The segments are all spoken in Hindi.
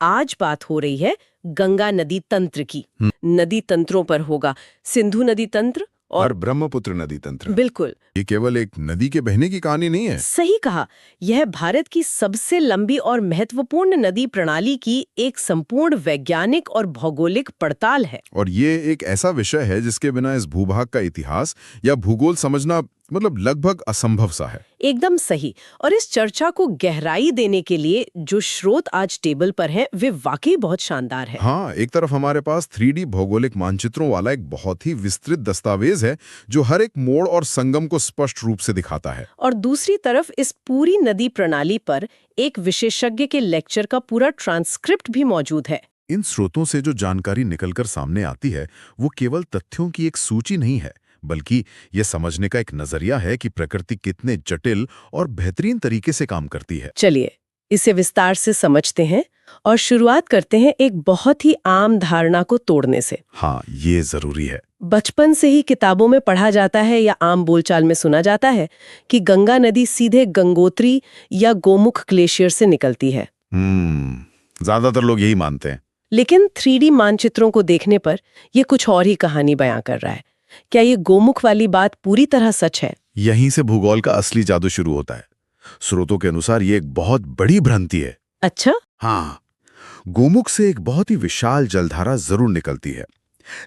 आज बात हो रही है गंगा नदी तंत्र की। नदी तंत्रों पर होगा सिंधु नदी तंत्र और ब्रह्मपुत्र नदी तंत्र। बिल्कुल। ये केवल एक नदी के बहने की कहानी नहीं है। सही कहा, यह भारत की सबसे लंबी और महत्वपूर्ण नदी प्रणाली की एक संपूर्ण वैज्ञानिक और भौगोलिक पड़ताल है। और ये एक ऐसा विषय है जिसके बिना इस भूभाग का इतिहास या भूगोल समझना लगभग असंभव सा है। एकदम सही। और इस चर्चा को गहराई देने के लिए जो स्रोत आज टेबल पर हैं, वे वाकई बहुत शानदार है। हाँ, एक तरफ हमारे पास 3D भौगोलिक मानचित्रों वाला एक बहुत ही विस्तृत दस्तावेज है जो हर एक मोड़ और संगम को स्पष्ट रूप से दिखाता है। और दूसरी तरफ इस पूरी नदी प्रणाली पर एक विशेषज्ञ के लेक्चर का पूरा ट्रांसक्रिप्ट भी मौजूद है। इन स्रोतों से जो जानकारी निकलकर सामने आती है वो केवल तथ्यों की एक सूची नहीं है, बल्कि ये समझने का एक नजरिया है कि प्रकृति कितने जटिल और बेहतरीन तरीके से काम करती है। चलिए इसे विस्तार से समझते हैं और शुरुआत करते हैं एक बहुत ही आम धारणा को तोड़ने से। हाँ, ये जरूरी है। बचपन से ही किताबों में पढ़ा जाता है या आम बोलचाल में सुना जाता है कि गंगा नदी सीधे गंगोत्री या गोमुख ग्लेशियर से निकलती है। ज्यादातर लोग यही मानते हैं। लेकिन 3D मानचित्रों को देखने पर यह कुछ और ही कहानी बयां कर रहा है। क्या ये गोमुख वाली बात पूरी तरह सच है? यहीं से भूगोल का असली जादू शुरू होता है। स्रोतों के अनुसार ये एक बहुत बड़ी भ्रांति है। अच्छा? हाँ, गोमुख से एक बहुत ही विशाल जलधारा जरूर निकलती है,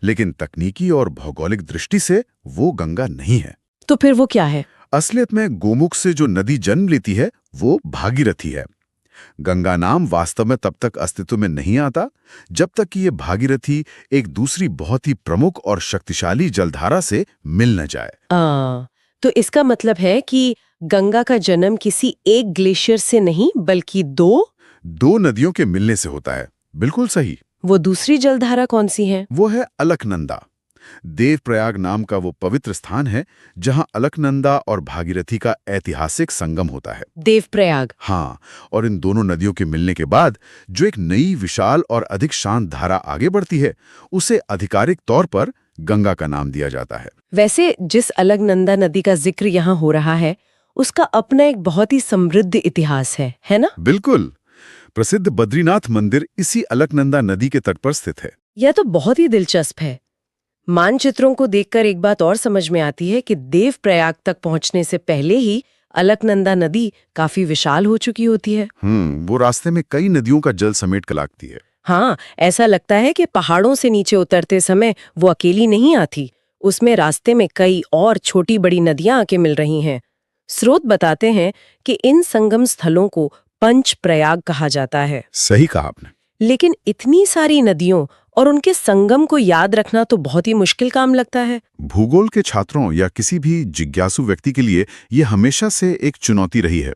लेकिन तकनीकी और भौगोलिक दृष्टि से वो गंगा नहीं है। तो फिर वो क्या है? असलियत में गोमुख से जो नदी जन्म लेती है वो भागीरथी है। गंगा नाम वास्तव में तब तक अस्तित्व में नहीं आता जब तक कि ये भागीरथी एक दूसरी बहुत ही प्रमुख और शक्तिशाली जलधारा से मिल न जाए। तो इसका मतलब है कि गंगा का जन्म किसी एक ग्लेशियर से नहीं बल्कि दो नदियों के मिलने से होता है। बिल्कुल सही। वो दूसरी जलधारा कौन सी है? वो है अलकनंदा। देवप्रयाग नाम का वो पवित्र स्थान है जहां अलकनंदा और भागीरथी का ऐतिहासिक संगम होता है। देवप्रयाग? हाँ, और इन दोनों नदियों के मिलने के बाद जो एक नई विशाल और अधिक शांत धारा आगे बढ़ती है उसे आधिकारिक तौर पर गंगा का नाम दिया जाता है। वैसे जिस अलकनंदा नदी का जिक्र यहाँ हो रहा है उसका अपना एक बहुत ही समृद्ध इतिहास है ना? बिल्कुल। प्रसिद्ध बद्रीनाथ मंदिर इसी अलकनंदा नदी के तट पर स्थित है। यह तो बहुत ही दिलचस्प है। मानचित्रों को देखकर एक बात और समझ में आती है कि देवप्रयाग तक पहुंचने से पहले ही अलकनंदा नदी काफी विशाल हो चुकी होती है। वो रास्ते में कई नदियों का जल समेट कर लाती है। हाँ, ऐसा लगता है कि पहाड़ों से नीचे उतरते समय वो अकेली नहीं आती, उसमें रास्ते में कई और छोटी बड़ी नदियां आके मिल रही हैं। स्रोत बताते हैं कि इन संगम स्थलों को पंच प्रयाग कहा जाता है। सही कहा आपने। लेकिन इतनी सारी नदियों और उनके संगम को याद रखना तो बहुत ही मुश्किल काम लगता है। भूगोल के छात्रों या किसी भी जिज्ञासु व्यक्ति के लिए यह हमेशा से एक चुनौती रही है।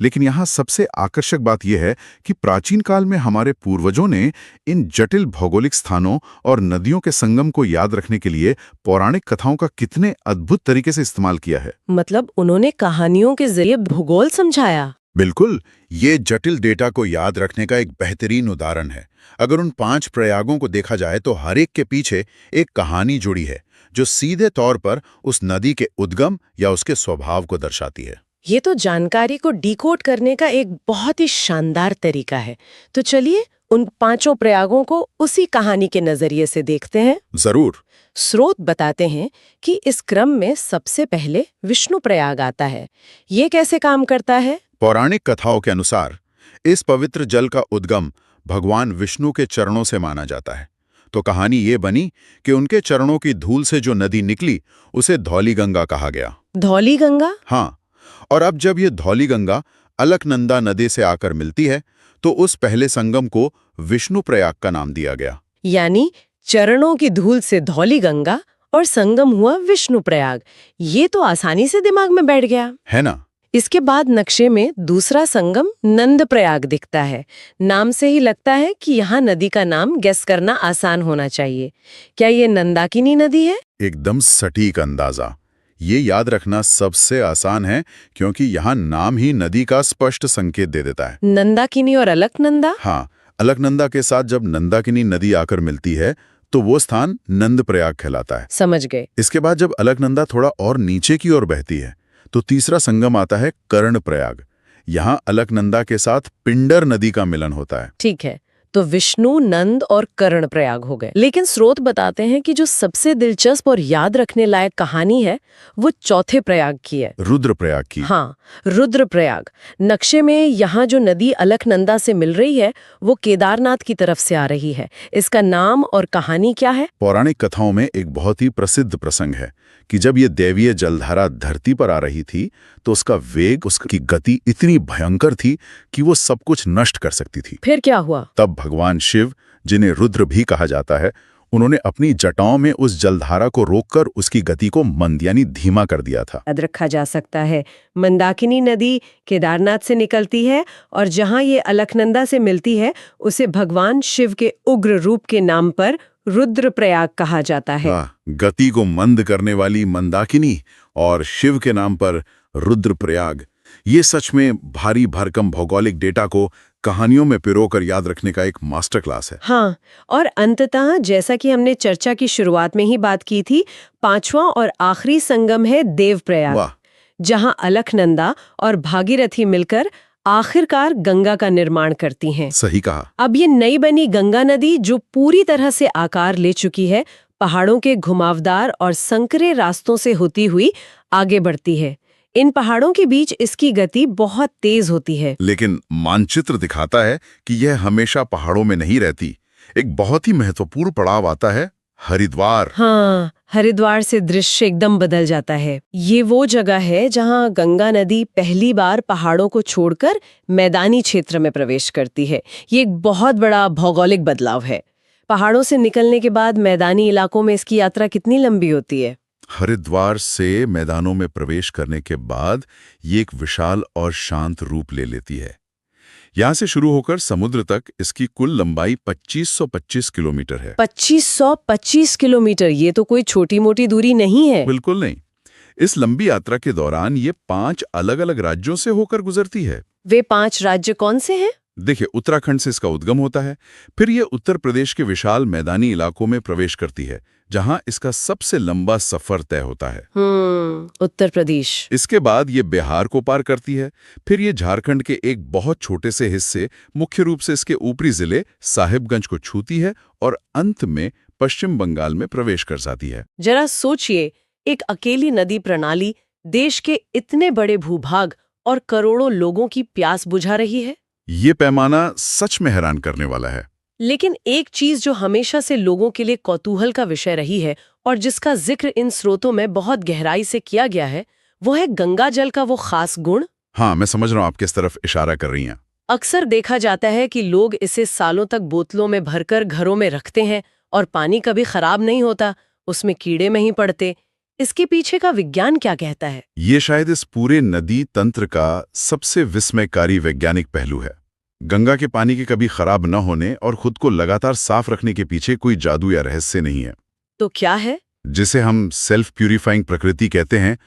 लेकिन यहाँ सबसे आकर्षक बात यह है कि प्राचीन काल में हमारे पूर्वजों ने इन जटिल भौगोलिक स्थानों और नदियों के संगम को याद रखने के लिए पौराणिक कथाओं का कितने अद्भुत तरीके से इस्तेमाल किया है। मतलब उन्होंने कहानियों के जरिए भूगोल समझाया। बिल्कुल, ये जटिल डेटा को याद रखने का एक बेहतरीन उदाहरण है। अगर उन 5 प्रयागों को देखा जाए तो हर एक के पीछे एक कहानी जुड़ी है जो सीधे तौर पर उस नदी के उद्गम या उसके स्वभाव को दर्शाती है। ये तो जानकारी को डिकोड करने का एक बहुत ही शानदार तरीका है। तो चलिए उन 5 प्रयागों को उसी कहानी के नजरिए से देखते हैं। जरूर। स्रोत बताते हैं कि इस क्रम में सबसे पहले विष्णु प्रयाग आता है। ये कैसे काम करता है? पौराणिक कथाओं के अनुसार इस पवित्र जल का उद्गम भगवान विष्णु के चरणों से माना जाता है। तो कहानी ये बनी कि उनके चरणों की धूल से जो नदी निकली उसे धौली गंगा कहा गया। धौली गंगा? हाँ, और अब जब ये धौली गंगा अलकनंदा नदी से आकर मिलती है तो उस पहले संगम को विष्णु प्रयाग का नाम दिया गया। यानी चरणों की धूल से धौली गंगा और संगम हुआ विष्णु प्रयाग। ये तो आसानी से दिमाग में बैठ गया, है ना? इसके बाद नक्शे में दूसरा संगम नंद प्रयाग दिखता है। नाम से ही लगता है कि यहाँ नदी का नाम गेस करना आसान होना चाहिए। क्या ये नंदाकिनी नदी है? एकदम सटीक अंदाजा। ये याद रखना सबसे आसान है क्योंकि यहाँ नाम ही नदी का स्पष्ट संकेत दे देता है। नंदाकिनी और अलकनंदा? हाँ, अलकनंदा के साथ जब नंदाकिनी नदी आकर मिलती है तो वो स्थान नंद प्रयाग कहलाता है। समझ गए। इसके बाद जब अलकनंदा थोड़ा और नीचे की ओर बहती है तो तीसरा संगम आता है कर्ण प्रयाग। यहाँ अलकनंदा के साथ पिंडर नदी का मिलन होता है। ठीक है, तो विष्णु, नंद और कर्ण प्रयाग हो गए। लेकिन स्रोत बताते हैं कि जो सबसे दिलचस्प और याद रखने लायक कहानी है वो चौथे प्रयाग की है। रुद्रप्रयाग की। हाँ, रुद्रप्रयाग। नक्शे में यहाँ जो नदी अलकनंदा से मिल रही है वो केदारनाथ की तरफ से आ रही है। इसका नाम और कहानी क्या है? पौराणिक कथाओं में एक बहुत ही प्रसिद्ध प्रसंग है कि जब ये दैवीय जलधारा धरती पर आ रही थी तो उसका वेग, उसकी गति इतनी भयंकर थी कि वो सब कुछ नष्ट कर सकती थी। फिर क्या हुआ? तब भगवान शिव, जिन्हें रुद्र भी कहा जाता है, उन्होंने अपनी जटाओं में उस जलधारा को रोककर उसकी गति को मंद यानी धीमा कर दिया था। याद रखा जा सकता है, मंदाकिनी नदी केदारनाथ से निकलती है और जहाँ ये अलकनंदा से मिलती है उसे भगवान शिव के उग्र रूप के नाम पर रुद्रप्रयाग कहा जाता है। गति को मंद करने वाली मंदाकिनी और शिव के नाम पर रुद्रप्रयाग, ये सच में भारी भरकम भौगोलिक डेटा को कहानियों में पिरोकर याद रखने का एक मास्टर क्लास है। हाँ, और अंततः जैसा कि हमने चर्चा की शुरुआत में ही बात की थी, पांचवा और आखिरी संगम है देवप्रयाग, जहाँ अलकनंदा और भागीरथी मिलकर आखिरकार गंगा का निर्माण करती हैं। सही कहा। अब ये नई बनी गंगा नदी जो पूरी तरह से आकार ले चुकी है, पहाड़ों के घुमावदार और संकरे रास्तों से होती हुई आगे बढ़ती है। इन पहाड़ों के बीच इसकी गति बहुत तेज होती है। लेकिन मानचित्र दिखाता है कि यह हमेशा पहाड़ों में नहीं रहती। एक बहुत ही महत्वपूर्ण पड़ाव आता है, हरिद्वार। हाँ, हरिद्वार से दृश्य एकदम बदल जाता है। ये वो जगह है जहाँ गंगा नदी पहली बार पहाड़ों को छोड़कर मैदानी क्षेत्र में प्रवेश करती है। ये एक बहुत बड़ा भौगोलिक बदलाव है। पहाड़ों से निकलने के बाद मैदानी इलाकों में इसकी यात्रा कितनी लंबी होती है? हरिद्वार से मैदानों में प्रवेश करने के बाद ये एक विशाल और शांत रूप ले लेती है। यहाँ से शुरू होकर समुद्र तक इसकी कुल लंबाई 2525 किलोमीटर है। 2525 किलोमीटर, ये तो कोई छोटी मोटी दूरी नहीं है। बिल्कुल नहीं। इस लंबी यात्रा के दौरान ये 5 अलग-अलग राज्यों से होकर गुजरती है। वे 5 राज्य कौन से हैं? देखिए, उत्तराखंड से इसका उद्गम होता है, फिर ये उत्तर प्रदेश के विशाल मैदानी इलाकों में प्रवेश करती है, जहां इसका सबसे लंबा सफर तय होता है। उत्तर प्रदेश। इसके बाद ये बिहार को पार करती है, फिर ये झारखंड के एक बहुत छोटे से हिस्से, मुख्य रूप से इसके ऊपरी जिले साहिबगंज को छूती है और अंत में पश्चिम बंगाल में प्रवेश कर जाती है। जरा सोचिए, एक अकेली नदी प्रणाली देश के इतने बड़े भूभाग और करोड़ों लोगों की प्यास बुझा रही है। ये पैमाना सच में हैरान करने वाला है। लेकिन एक चीज जो हमेशा से लोगों के लिए कौतूहल का विषय रही है और जिसका जिक्र इन स्रोतों में बहुत गहराई से किया गया है, वो है गंगा जल का वो खास गुण। हाँ, मैं समझ रहा हूँ आप किस तरफ इशारा कर रही हैं। अक्सर देखा जाता है कि लोग इसे सालों तक बोतलों में भरकर घरों में रखते हैं और पानी कभी खराब नहीं होता, उसमें कीड़े नहीं पड़ते। इसके पीछे का विज्ञान क्या कहता है? ये शायद इस पूरे नदी तंत्र का सबसे विस्मयकारी वैज्ञानिक पहलू है। गंगा के पानी के कभी खराब न होने और खुद को लगातार साफ रखने के पीछे कोई जादू या रहस्य नहीं है। तो क्या है? जिसे हम सेल्फ प्यूरिफाइंग प्रकृति कहते हैं,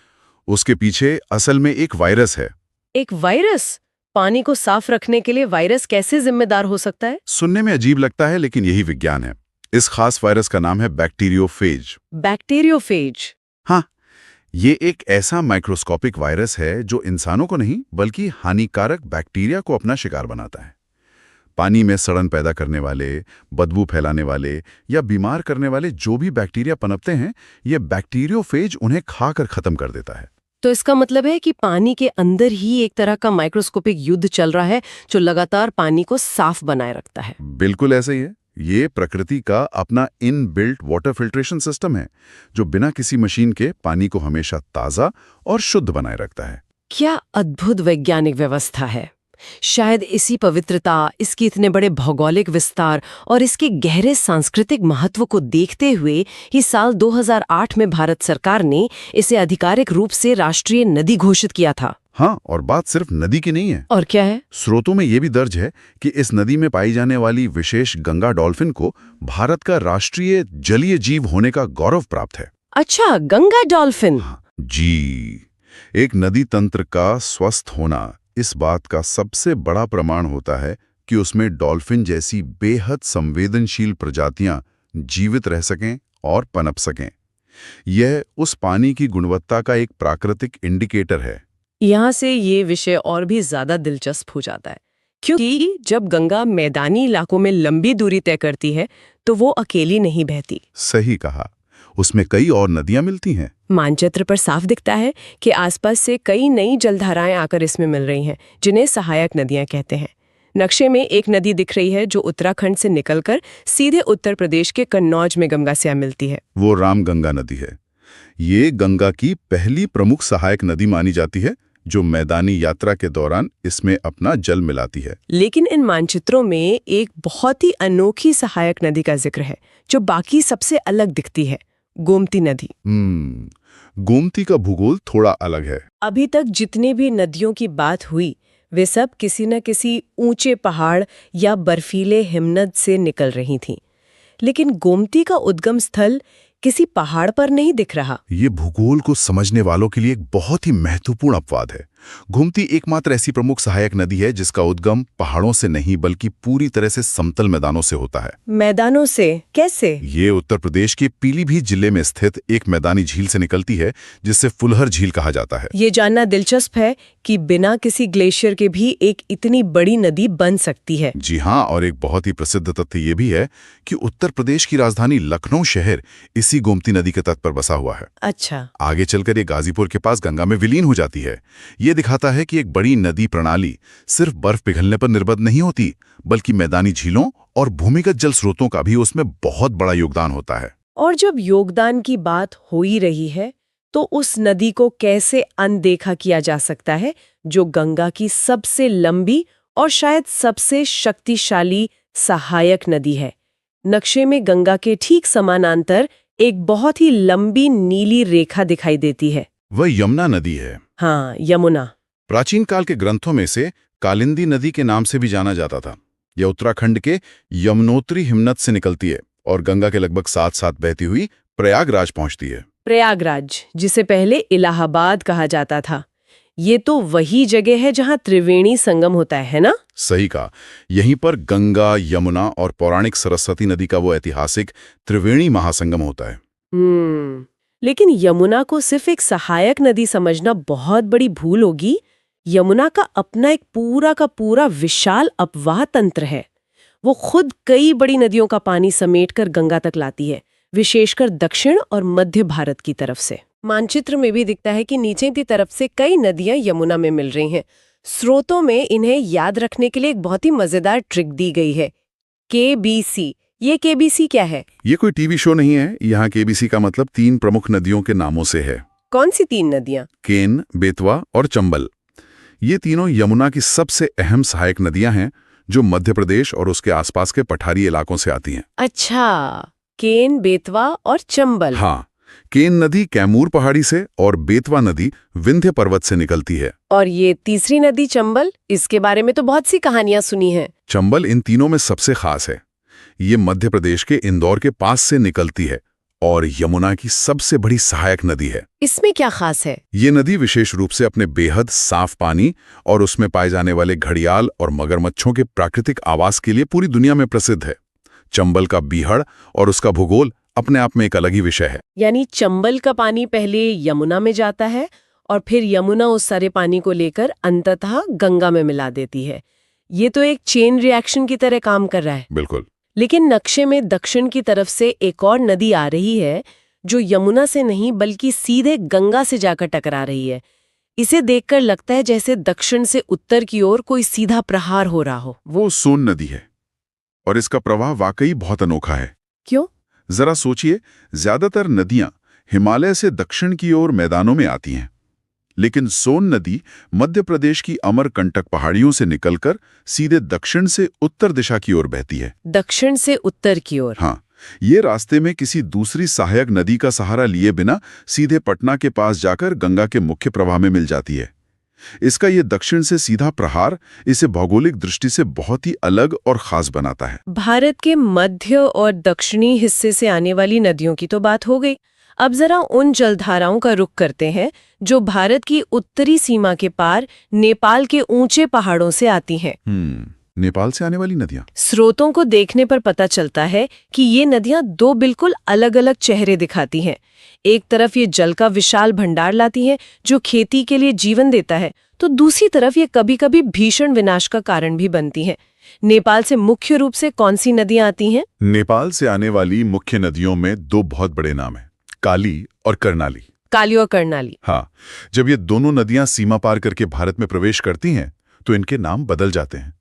उसके पीछे असल में एक वायरस है। एक वायरस? पानी को साफ रखने के लिए वायरस कैसे जिम्मेदार हो सकता है? सुनने में अजीब लगता है, लेकिन यही विज्ञान है। इस खास वायरस का नाम है बैक्टीरियोफेज। बैक्टीरियोफेज? हाँ, ये एक ऐसा माइक्रोस्कोपिक वायरस है जो इंसानों को नहीं बल्कि हानिकारक बैक्टीरिया को अपना शिकार बनाता है। पानी में सड़न पैदा करने वाले, बदबू फैलाने वाले या बीमार करने वाले जो भी बैक्टीरिया पनपते हैं, ये बैक्टीरियोफेज उन्हें खाकर खत्म कर देता है। तो इसका मतलब है कि पानी के अंदर ही एक तरह का माइक्रोस्कोपिक युद्ध चल रहा है जो लगातार पानी को साफ बनाए रखता है। बिल्कुल ऐसे ही है। ये प्रकृति का अपना इनबिल्ट वाटर फिल्ट्रेशन सिस्टम है जो बिना किसी मशीन के पानी को हमेशा ताज़ा और शुद्ध बनाए रखता है। क्या अद्भुत वैज्ञानिक व्यवस्था है। शायद इसी पवित्रता, इसके इतने बड़े भौगोलिक विस्तार और इसके गहरे सांस्कृतिक महत्व को देखते हुए ही साल 2008 में भारत सरकार ने इसे आधिकारिक रूप से राष्ट्रीय नदी घोषित किया था। हाँ, और बात सिर्फ नदी की नहीं है। और क्या है? स्रोतों में यह भी दर्ज है कि इस नदी में पाई जाने वाली विशेष गंगा डॉल्फिन को भारत का राष्ट्रीय जलीय जीव होने का गौरव प्राप्त है। अच्छा, गंगा डॉल्फिन? जी, एक नदी तंत्र का स्वस्थ होना इस बात का सबसे बड़ा प्रमाण होता है कि उसमें डॉल्फिन जैसी बेहद संवेदनशील प्रजातियां जीवित रह सकें और पनप सकें। यह उस पानी की गुणवत्ता का एक प्राकृतिक इंडिकेटर है। यहाँ से ये विषय और भी ज्यादा दिलचस्प हो जाता है। क्योंकि जब गंगा मैदानी इलाकों में लंबी दूरी तय करती है तो वो अकेली नहीं बहती। सही कहा, उसमें कई और नदियां मिलती हैं। मानचित्र पर साफ दिखता है कि आसपास से कई नई जलधाराएं आकर इसमें मिल रही हैं, जिन्हें सहायक नदियां कहते हैं। नक्शे में एक नदी दिख रही है जो उत्तराखंड से निकलकर सीधे उत्तर प्रदेश के कन्नौज में गंगा से मिलती है। वो रामगंगा नदी है। ये गंगा की पहली प्रमुख सहायक नदी मानी जाती है, जो मैदानी यात्रा के दौरान इसमें अपना जल मिलाती है। लेकिन इन मानचित्रों में एक बहुत ही अनोखी सहायक नदी का जिक्र है जो बाकी सबसे अलग दिखती है, गोमती नदी। गोमती का भूगोल थोड़ा अलग है। अभी तक जितने भी नदियों की बात हुई वे सब किसी न किसी ऊंचे पहाड़ या बर्फीले हिमनद से निकल रही थीं। लेकिन गोमती का उद्गम स्थल किसी पहाड़ पर नहीं दिख रहा। ये भूगोल को समझने वालों के लिए एक बहुत ही महत्वपूर्ण अपवाद है। गोमती एकमात्र ऐसी प्रमुख सहायक नदी है जिसका उद्गम पहाड़ों से नहीं बल्कि पूरी तरह से समतल मैदानों से होता है। मैदानों से कैसे? ये उत्तर प्रदेश के पीलीभीत जिले में स्थित एक मैदानी झील से निकलती है जिसे फुलहर झील कहा जाता है। ये जानना दिलचस्प है कि बिना किसी ग्लेशियर के भी एक इतनी बड़ी नदी बन सकती है। जी हाँ, और एक बहुत ही प्रसिद्ध तथ्य ये भी है कि उत्तर प्रदेश की राजधानी लखनऊ शहर इसी गोमती नदी के तट पर बसा हुआ है। अच्छा। आगे चलकर ये गाजीपुर के पास गंगा में विलीन हो जाती है। ये दिखाता है कि एक बड़ी नदी प्रणाली सिर्फ बर्फ पिघलने पर निर्भर नहीं होती, बल्कि मैदानी झीलों और भूमिगत जल स्रोतों का भी उसमें बहुत बड़ा योगदान होता है। और जब योगदान की बात हो ही रही है तो उस नदी को कैसे अनदेखा किया जा सकता है जो गंगा की सबसे लंबी और शायद सबसे शक्तिशाली सहायक नदी है। नक्शे में गंगा के ठीक समानांतर एक बहुत ही लंबी नीली रेखा दिखाई देती है। वह यमुना नदी है। हाँ, यमुना। प्राचीन काल के ग्रंथों में से कालिंदी नदी के नाम से भी जाना जाता था। यह उत्तराखंड के यमुनोत्री हिमनद से निकलती है और गंगा के लगभग साथ साथ बहती हुई प्रयागराज पहुंचती है। प्रयागराज, जिसे पहले इलाहाबाद कहा जाता था, ये तो वही जगह है जहां त्रिवेणी संगम होता है ना? सही कहा। यहीं पर गंगा, यमुना और पौराणिक सरस्वती नदी का वो ऐतिहासिक त्रिवेणी महासंगम होता है। लेकिन यमुना को सिर्फ एक सहायक नदी समझना बहुत बड़ी भूल होगी। यमुना का अपना एक पूरा का पूरा विशाल अपवाह तंत्र है। वो खुद कई बड़ी नदियों का पानी समेटकर गंगा तक लाती है, विशेषकर दक्षिण और मध्य भारत की तरफ से। मानचित्र में भी दिखता है कि नीचे की तरफ से कई नदियां यमुना में मिल रही हैं। स्रोतों में इन्हें याद रखने के लिए एक बहुत ही मजेदार ट्रिक दी गई है, KBC। ये KBC क्या है? ये कोई टीवी शो नहीं है। यहाँ KBC का मतलब 3 प्रमुख नदियों के नामों से है। कौन सी 3 नदियां? केन, बेतवा और चंबल। ये तीनों यमुना की सबसे अहम सहायक नदियां हैं जो मध्य प्रदेश और उसके आसपास के पठारी इलाकों से आती हैं। अच्छा, केन, बेतवा और चंबल। हाँ, केन नदी कैमूर पहाड़ी से और बेतवा नदी विंध्य पर्वत से निकलती है। और ये तीसरी नदी चंबल, इसके बारे में तो बहुत सी कहानियां सुनी हैं। चंबल इन तीनों में सबसे खास है। ये मध्य प्रदेश के इंदौर के पास से निकलती है और यमुना की सबसे बड़ी सहायक नदी है। इसमें क्या खास है? ये नदी विशेष रूप से अपने बेहद साफ पानी और उसमें पाए जाने वाले घड़ियाल और मगरमच्छों के प्राकृतिक आवास के लिए पूरी दुनिया में प्रसिद्ध है। चंबल का बीहड़ और उसका भूगोल अपने आप में एक अलग ही विषय है। यानी चंबल का पानी पहले यमुना में जाता है और फिर यमुना उस सारे पानी को लेकर अंततः गंगा में मिला देती है। ये तो एक चेन रिएक्शन की तरह काम कर रहा है। बिल्कुल। लेकिन नक्शे में दक्षिण की तरफ से एक और नदी आ रही है जो यमुना से नहीं बल्कि सीधे गंगा से जाकर टकरा रही है। इसे देखकर लगता है जैसे दक्षिण से उत्तर की ओर कोई सीधा प्रहार हो रहा हो। वो सोन नदी है और इसका प्रवाह वाकई बहुत अनोखा है। क्यों? जरा सोचिए, ज्यादातर नदियां हिमालय से दक्षिण की ओर मैदानों में आती हैं, लेकिन सोन नदी मध्य प्रदेश की अमरकंटक पहाड़ियों से निकलकर सीधे दक्षिण से उत्तर दिशा की ओर बहती है। दक्षिण से उत्तर की ओर? हाँ, ये रास्ते में किसी दूसरी सहायक नदी का सहारा लिए बिना सीधे पटना के पास जाकर गंगा के मुख्य प्रवाह में मिल जाती है। इसका ये दक्षिण से सीधा प्रहार इसे भौगोलिक दृष्टि से बहुत ही अलग और खास बनाता है। भारत के मध्य और दक्षिणी हिस्से से आने वाली नदियों की तो बात हो गई। अब जरा उन जलधाराओं का रुख करते हैं जो भारत की उत्तरी सीमा के पार नेपाल के ऊंचे पहाड़ों से आती हैं। नेपाल से आने वाली नदियां। स्रोतों को देखने पर पता चलता है कि ये नदियां दो बिल्कुल अलग-अलग चेहरे दिखाती हैं। एक तरफ ये जल का विशाल भंडार लाती हैं जो खेती के लिए जीवन देता है, तो दूसरी तरफ ये कभी-कभी भीषण विनाश का कारण भी बनती हैं। नेपाल से मुख्य रूप से कौन सी नदियां आती हैं? नेपाल से आने वाली मुख्य नदियों में दो बहुत बड़े नाम हैं, काली और कर्णाली। काली और कर्णाली। हाँ, जब ये दोनों नदियां सीमा पार करके भारत में प्रवेश करती हैं तो इनके नाम बदल जाते हैं।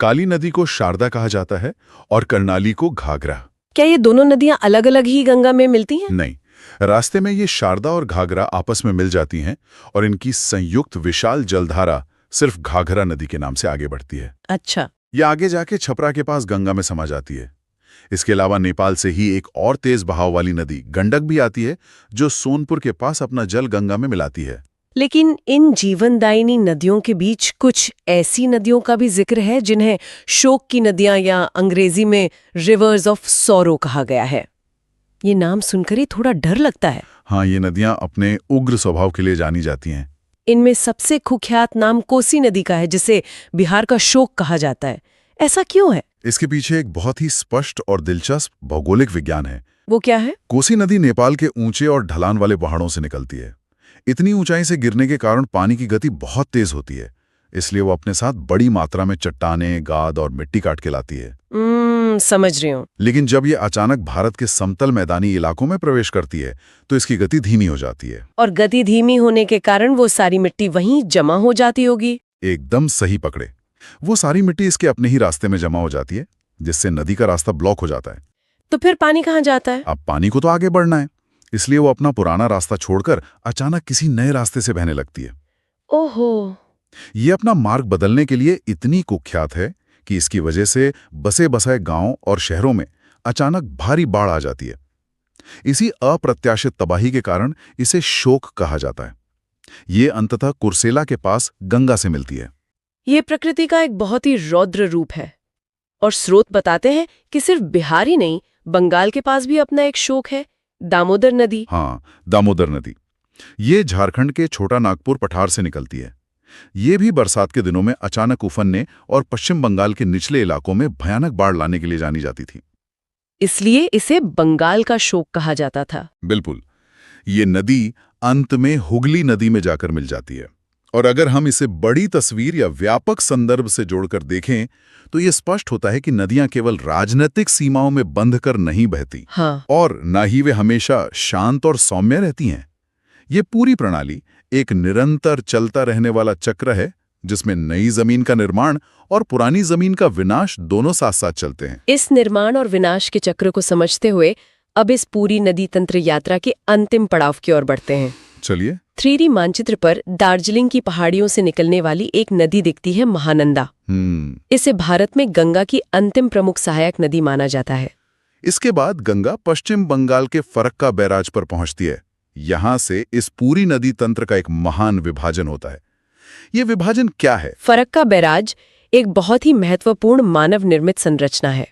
काली नदी को शारदा कहा जाता है और कर्णाली को घाघरा। क्या ये दोनों नदियां अलग-अलग ही गंगा में मिलती हैं? नहीं, रास्ते में ये शारदा और घाघरा आपस में मिल जाती हैं और इनकी संयुक्त विशाल जलधारा सिर्फ घाघरा नदी के नाम से आगे बढ़ती है। अच्छा। ये आगे जाके छपरा के पास गंगा में समा जाती है। इसके अलावा नेपाल से ही एक और तेज बहाव वाली नदी गंडक भी आती है जो सोनपुर के पास अपना जल गंगा में मिलाती है। लेकिन इन जीवनदायिनी नदियों के बीच कुछ ऐसी नदियों का भी जिक्र है जिन्हें शोक की नदियां या अंग्रेजी में रिवर्स ऑफ सॉरो कहा गया है। ये नाम सुनकर ही थोड़ा डर लगता है। हाँ, ये नदियां अपने उग्र स्वभाव के लिए जानी जाती हैं। इनमें सबसे कुख्यात नाम कोसी नदी का है, जिसे बिहार का शोक कहा जाता है। ऐसा क्यों है? इसके पीछे एक बहुत ही स्पष्ट और दिलचस्प भौगोलिक विज्ञान है। वो क्या है? कोसी नदी नेपाल के ऊंचे और ढलान वाले पहाड़ों से निकलती है। इतनी ऊंचाई से गिरने के कारण पानी की गति बहुत तेज होती है, इसलिए वो अपने साथ बड़ी मात्रा में चट्टानें, गाद और मिट्टी काट के लाती है। समझ रही हूँ। लेकिन जब ये अचानक भारत के समतल मैदानी इलाकों में प्रवेश करती है तो इसकी गति धीमी हो जाती है। और गति धीमी होने के कारण वो सारी मिट्टी वहीं जमा हो जाती होगी। एकदम सही पकड़े। वो सारी मिट्टी इसके अपने ही रास्ते में जमा हो जाती है, जिससे नदी का रास्ता ब्लॉक हो जाता है। तो फिर पानी कहाँ जाता है? अब पानी को तो आगे बढ़ना है, इसलिए वो अपना पुराना रास्ता छोड़कर अचानक किसी नए रास्ते से बहने लगती है। ओहो। ये अपना मार्ग बदलने के लिए इतनी कुख्यात है कि इसकी वजह से बसे बसाए गांव और शहरों में अचानक भारी बाढ़ आ जाती है। इसी अप्रत्याशित तबाही के कारण इसे शोक कहा जाता है। ये अंततः कुर्सेला के पास गंगा से मिलती है। ये प्रकृति का एक बहुत ही रौद्र रूप है। और स्रोत बताते हैं कि सिर्फ बिहार ही नहीं, बंगाल के पास भी अपना एक शोक है, दामोदर नदी। हाँ, दामोदर नदी। ये झारखंड के छोटा नागपुर पठार से निकलती है। ये भी बरसात के दिनों में अचानक उफनने और पश्चिम बंगाल के निचले इलाकों में भयानक बाढ़ लाने के लिए जानी जाती थी। इसलिए इसे बंगाल का शोक कहा जाता था। बिल्कुल। ये नदी अंत में हुगली नदी में जाकर मिल जाती है। और अगर हम इसे बड़ी तस्वीर या व्यापक संदर्भ से जोड़कर देखें तो ये स्पष्ट होता है कि नदियां केवल राजनीतिक सीमाओं में बंध कर नहीं बहती। हाँ। और न ही वे हमेशा शांत और सौम्य रहती हैं। ये पूरी प्रणाली एक निरंतर चलता रहने वाला चक्र है, जिसमें नई जमीन का निर्माण और पुरानी जमीन का विनाश दोनों साथ साथ चलते हैं। इस निर्माण और विनाश के चक्र को समझते हुए अब इस पूरी नदी तंत्र यात्रा के अंतिम पड़ाव की ओर बढ़ते हैं। चलिए। 3D मानचित्र पर दार्जिलिंग की पहाड़ियों से निकलने वाली एक नदी दिखती है, महानंदा। इसे भारत में गंगा की अंतिम प्रमुख सहायक नदी माना जाता है। इसके बाद गंगा पश्चिम बंगाल के फरक्का बैराज पर पहुंचती है। यहां से इस पूरी नदी तंत्र का एक महान विभाजन होता है। ये विभाजन क्या है? फरक्का बैराज एक बहुत ही महत्वपूर्ण मानव निर्मित संरचना है।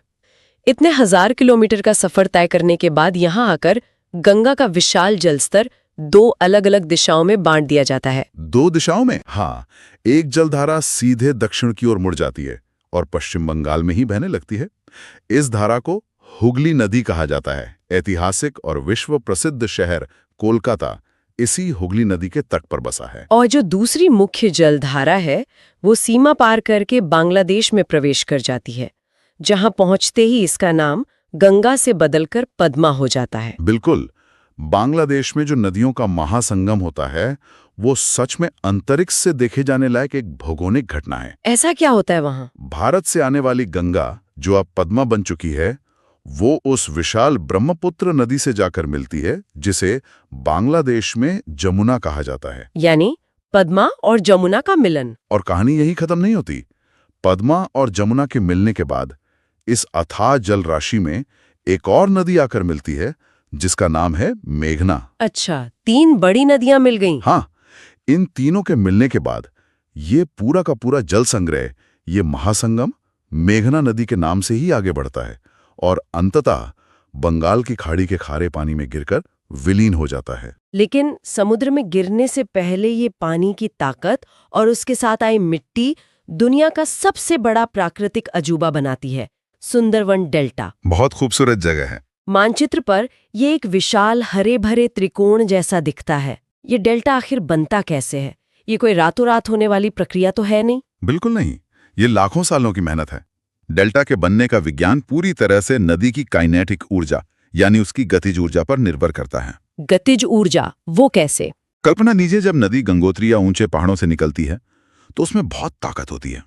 इतने 1000 किलोमीटर का सफर तय करने के बाद यहां आकर गंगा का विशाल जलस्तर 2 अलग-अलग दिशाओं में बांट दिया जाता है। 2 दिशाओं में? हाँ, एक जलधारा सीधे दक्षिण की ओर मुड़ जाती है और पश्चिम बंगाल में ही बहने लगती है। इस धारा को हुगली नदी कहा जाता है। ऐतिहासिक और विश्व प्रसिद्ध शहर कोलकाता इसी हुगली नदी के तट पर बसा है। और जो दूसरी मुख्य जलधारा है वो सीमा पार करके बांग्लादेश में प्रवेश कर जाती है, जहां पहुंचते ही इसका नाम गंगा से बदलकर पद्मा हो जाता है। बिल्कुल। बांग्लादेश में जो नदियों का महासंगम होता है वो सच में अंतरिक्ष से देखे जाने लायक एक भौगोलिक घटना है। ऐसा क्या होता है वहां? भारत से आने वाली गंगा, जो अब पद्मा बन चुकी है, वो उस विशाल ब्रह्मपुत्र नदी से जाकर मिलती है, जिसे बांग्लादेश में जमुना कहा जाता है। यानी पद्मा और जमुना का मिलन। और कहानी यही खत्म नहीं होती। पद्मा और जमुना के मिलने के बाद इस अथाह जल राशि में एक और नदी आकर मिलती है, जिसका नाम है मेघना। अच्छा, 3 बड़ी नदियां मिल गईं। हाँ, इन तीनों के मिलने के बाद ये पूरा का पूरा जल संग्रह, ये महासंगम मेघना नदी के नाम से ही आगे बढ़ता है और अंततः बंगाल की खाड़ी के खारे पानी में गिरकर विलीन हो जाता है। लेकिन समुद्र में गिरने से पहले ये पानी की ताकत और उसके साथ आई मिट्टी दुनिया का सबसे बड़ा प्राकृतिक अजूबा बनाती है, सुंदरवन डेल्टा। बहुत खूबसूरत जगह है। मानचित्र पर ये एक विशाल हरे भरे त्रिकोण जैसा दिखता है। ये डेल्टा आखिर बनता कैसे है? ये कोई रातों रात होने वाली प्रक्रिया तो है नहीं? बिल्कुल नहीं, ये लाखों सालों की मेहनत है। डेल्टा के बनने का विज्ञान पूरी तरह से नदी की काइनेटिक ऊर्जा यानी उसकी गतिज ऊर्जा पर निर्भर करता है। गतिज ऊर्जा, वो कैसे? कल्पना कीजिए, जब नदी गंगोत्री या ऊंचे पहाड़ों से निकलती है तो उसमें बहुत ताकत होती है,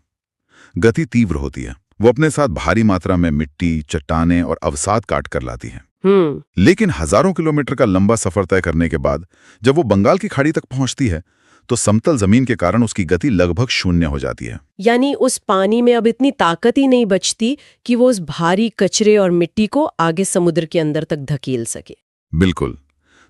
गति तीव्र होती है। वो अपने साथ भारी मात्रा में मिट्टी, चट्टानें और अवसाद काट कर लाती है। लेकिन हजारों किलोमीटर का लंबा सफर तय करने के बाद जब वो बंगाल की खाड़ी तक पहुंचती है तो समतल जमीन के कारण उसकी गति लगभग शून्य हो जाती है। यानी उस पानी में अब इतनी ताकत ही नहीं बचती कि वो उस भारी कचरे और मिट्टी को आगे समुद्र के अंदर तक धकेल सके। बिल्कुल।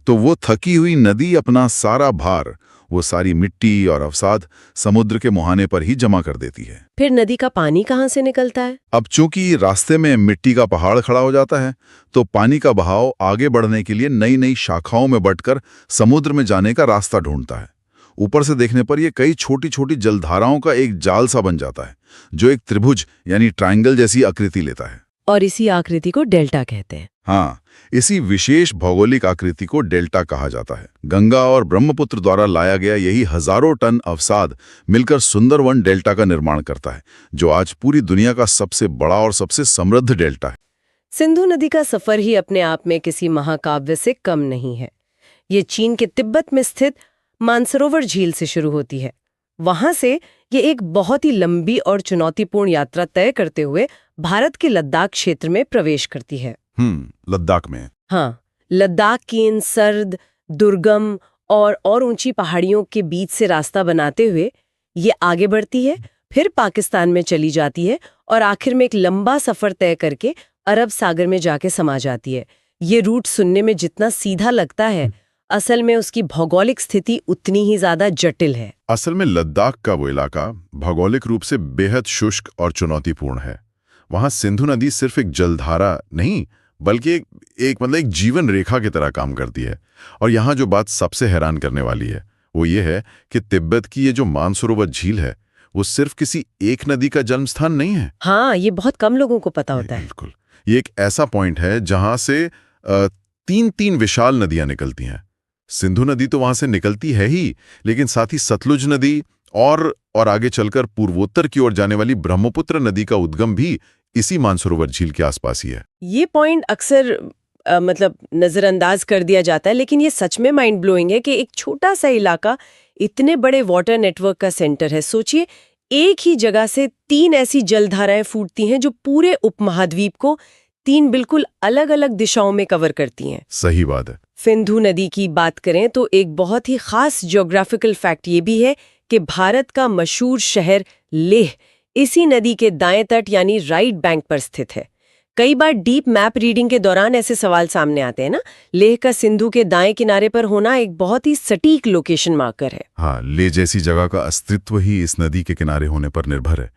तो वो थकी हुई नदी अपना सारा भार, वो सारी मिट्टी और अवसाद समुद्र के मुहाने पर ही जमा कर देती है। फिर नदी का पानी कहाँ से निकलता है? अब चूंकि रास्ते में मिट्टी का पहाड़ खड़ा हो जाता है तो पानी का बहाव आगे बढ़ने के लिए नई नई शाखाओं में बंटकर समुद्र में जाने का रास्ता ढूंढता है। ऊपर से देखने पर ये कई छोटी छोटी जलधाराओं का एक जाल सा बन जाता है जो एक त्रिभुज यानी ट्रायंगल जैसी आकृति लेता है। और इसी आकृति को डेल्टा कहते हैं। हाँ, इसी विशेष भौगोलिक आकृति को डेल्टा कहा जाता है। गंगा और ब्रह्मपुत्र द्वारा लाया गया यही हजारों टन अवसाद मिलकर सुंदरवन डेल्टा का निर्माण करता है, जो आज पूरी दुनिया का सबसे बड़ा और सबसे समृद्ध डेल्टा है। सिंधु नदी का सफर ही अपने आप में किसी महाकाव्य से कम नहीं है। ये चीन के तिब्बत में स्थित मानसरोवर झील से शुरू होती है। वहां से ये एक बहुत ही लंबी और चुनौतीपूर्ण यात्रा तय करते हुए भारत के लद्दाख क्षेत्र में प्रवेश करती है। लद्दाख में? हाँ, लद्दाख की इन सर्द, दुर्गम और ऊंची पहाड़ियों के बीच से रास्ता बनाते हुए ये आगे बढ़ती है, फिर पाकिस्तान में चली जाती है और आखिर में एक लंबा सफर तय करके अरब सागर में जाके समा जाती है। ये रूट सुनने में जितना सीधा लगता है, असल में उसकी भौगोलिक स्थिति उतनी ही ज्यादा जटिल है। असल में लद्दाख का वो इलाका भौगोलिक रूप से बेहद शुष्क और चुनौतीपूर्ण है। वहां सिंधु नदी सिर्फ एक जलधारा नहीं बल्कि एक जीवन रेखा की तरह काम करती है। और यहाँ जो बात सबसे हैरान करने वाली है वो ये है कि तिब्बत की ये जो मानसरोवर झील है वो सिर्फ किसी एक नदी का जन्म स्थान नहीं है। हाँ, ये बहुत कम लोगों को पता होता है। बिल्कुल, ये एक ऐसा पॉइंट है जहां से तीन विशाल नदियां निकलती हैं। सिंधु नदी तो वहां से निकलती है ही, लेकिन साथ ही सतलुज नदी और आगे चलकर पूर्वोत्तर की ओर जाने वाली ब्रह्मपुत्र नदी का उद्गम भी इसी मानसरोवर झील के आसपास ही है। ये पॉइंट अक्सर नजरअंदाज कर दिया जाता है, लेकिन ये सच में माइंड ब्लोइंग है कि एक छोटा सा इलाका इतने बड़े वाटर नेटवर्क का सेंटर है। सोचिए, एक ही जगह से 3 ऐसी जलधाराएं फूटती हैं जो पूरे उपमहाद्वीप को 3 बिल्कुल अलग अलग दिशाओं में कवर करती हैं। सही बात है। सिंधु नदी की बात करें तो एक बहुत ही खास ज्योग्राफिकल फैक्ट ये भी है कि भारत का मशहूर शहर लेह इसी नदी के दाएं तट यानी राइट बैंक पर स्थित है। कई बार डीप मैप रीडिंग के दौरान ऐसे सवाल सामने आते हैं ना, लेह का सिंधु के दाएं किनारे पर होना एक बहुत ही सटीक लोकेशन मार्कर है। हाँ, लेह जैसी जगह का अस्तित्व ही इस नदी के किनारे होने पर निर्भर है।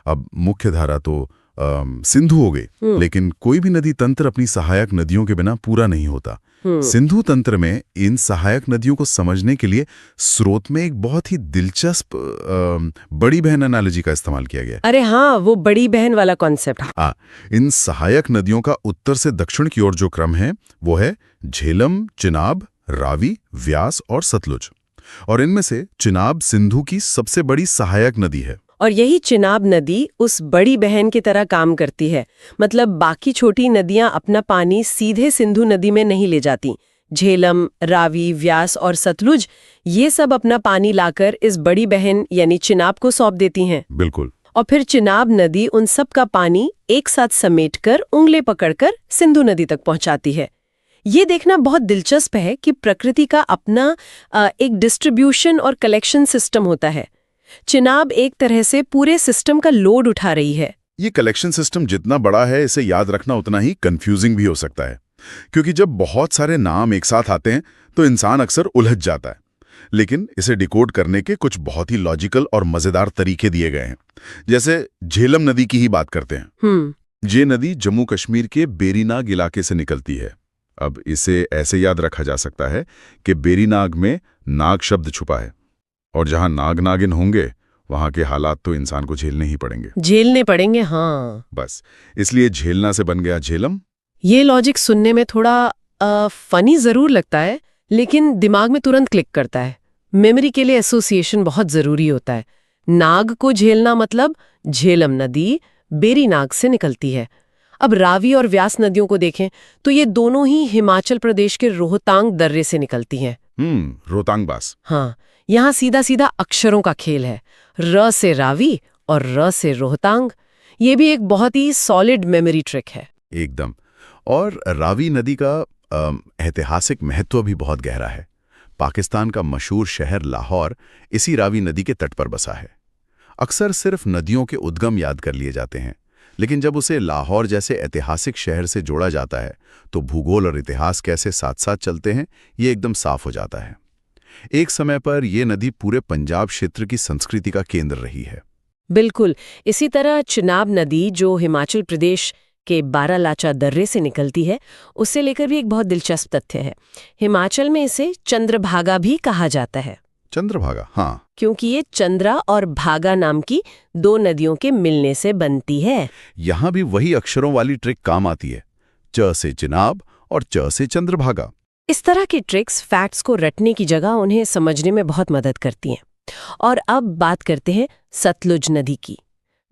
अब मुख्य धारा तो सिंधु हो गई, लेकिन कोई भी नदी तंत्र अपनी सहायक नदियों के बिना पूरा नहीं होता। सिंधु तंत्र में इन सहायक नदियों को समझने के लिए स्रोत में एक बहुत ही दिलचस्प बड़ी बहन एनालॉजी का इस्तेमाल किया गया। अरे हाँ, वो बड़ी बहन वाला कॉन्सेप्ट। हाँ, इन सहायक नदियों का उत्तर से दक्षिण की ओर जो क्रम है वो है झेलम, चिनाब, रावी, व्यास और सतलुज। और इनमें से चिनाब सिंधु की सबसे बड़ी सहायक नदी है। और यही चिनाब नदी उस बड़ी बहन की तरह काम करती है। मतलब बाकी छोटी नदियां अपना पानी सीधे सिंधु नदी में नहीं ले जाती। झेलम, रावी, व्यास और सतलुज ये सब अपना पानी लाकर इस बड़ी बहन यानी चिनाब को सौंप देती हैं। बिल्कुल। और फिर चिनाब नदी उन सब का पानी एक साथ समेटकर उंगली पकड़कर सिंधु नदी तक पहुंचाती है। ये देखना बहुत दिलचस्प है कि प्रकृति का अपना एक डिस्ट्रीब्यूशन और कलेक्शन सिस्टम होता है। चिनाब एक तरह से पूरे सिस्टम का लोड उठा रही है। ये कलेक्शन सिस्टम जितना बड़ा है, इसे याद रखना उतना ही कंफ्यूजिंग भी हो सकता है, क्योंकि जब बहुत सारे नाम एक साथ आते हैं तो इंसान अक्सर उलझ जाता है। लेकिन इसे डिकोड करने के कुछ बहुत ही लॉजिकल और मजेदार तरीके दिए गए हैं। जैसे झेलम नदी की ही बात करते हैं। ये नदी जम्मू कश्मीर के बेरीनाग इलाके से निकलती है। अब इसे ऐसे याद रखा जा सकता है कि बेरीनाग में नाग शब्द छुपा है, और जहां नाग नागिन होंगे वहां के हालात तो इंसान को झेलने ही पड़ेंगे। झेलने पड़ेंगे, हाँ। बस इसलिए झेलना से बन गया झेलम। ये लॉजिक सुनने में थोड़ा फनी जरूर लगता है, लेकिन दिमाग में तुरंत क्लिक करता है। मेमोरी के लिए एसोसिएशन बहुत जरूरी होता है। नाग को झेलना मतलब झेलम नदी बेरी नाग से निकलती है। अब रावी और व्यास नदियों को देखें तो ये दोनों ही हिमाचल प्रदेश के रोहतांग दर्रे से निकलती हैं। रोहतांग बास। हाँ, यहाँ सीधा सीधा अक्षरों का खेल है। र से रावी और र से रोहतांग। ये भी एक बहुत ही सॉलिड मेमोरी ट्रिक है। एकदम। और रावी नदी का ऐतिहासिक महत्व भी बहुत गहरा है। पाकिस्तान का मशहूर शहर लाहौर इसी रावी नदी के तट पर बसा है। अक्सर सिर्फ नदियों के उद्गम याद कर लिए जाते हैं, लेकिन जब उसे लाहौर जैसे ऐतिहासिक शहर से जोड़ा जाता है तो भूगोल और इतिहास कैसे साथ साथ चलते हैं ये एकदम साफ हो जाता है। एक समय पर यह नदी पूरे पंजाब क्षेत्र की संस्कृति का केंद्र रही है। बिल्कुल। इसी तरह चिनाब नदी जो हिमाचल प्रदेश के बारालाचा दर्रे से निकलती है, उससे लेकर भी एक बहुत दिलचस्प तथ्य है। हिमाचल में इसे चंद्रभागा भी कहा जाता है। चंद्रभागा, हाँ, क्योंकि ये चंद्रा और भागा नाम की दो नदियों के मिलने से बनती है। यहां भी वही अक्षरों वाली ट्रिक काम आती है, च से चिनाब और च से चंद्रभागा। इस तरह की ट्रिक्स फैक्ट्स को रटने की जगह उन्हें समझने में बहुत मदद करती हैं। और अब बात करते हैं सतलुज नदी की।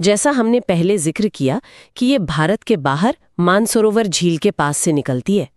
जैसा हमने पहले जिक्र किया कि ये भारत के बाहर मानसरोवर झील के पास से निकलती है।